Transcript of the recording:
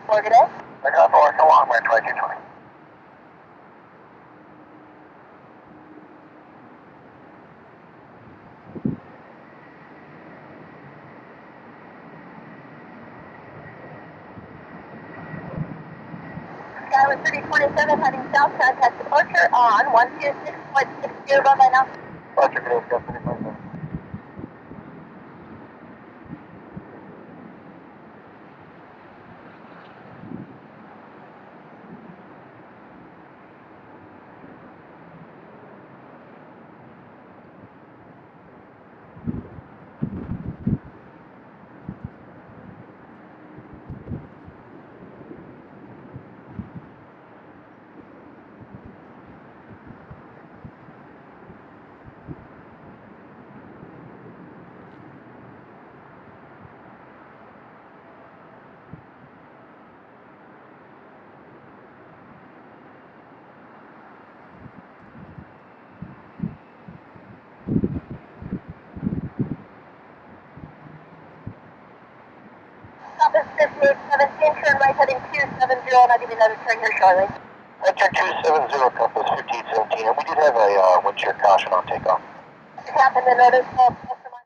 4 today. I got the work along my 2220. SkyWest 3027 heading south, contact departure on 126.60 runway now. Roger, good day, 3027. Compass 5817, turn right heading 270, and I'll give you another turn here shortly. Enter 270, Compass 5817, and we did have a wind shear caution on takeoff. Captain, the notice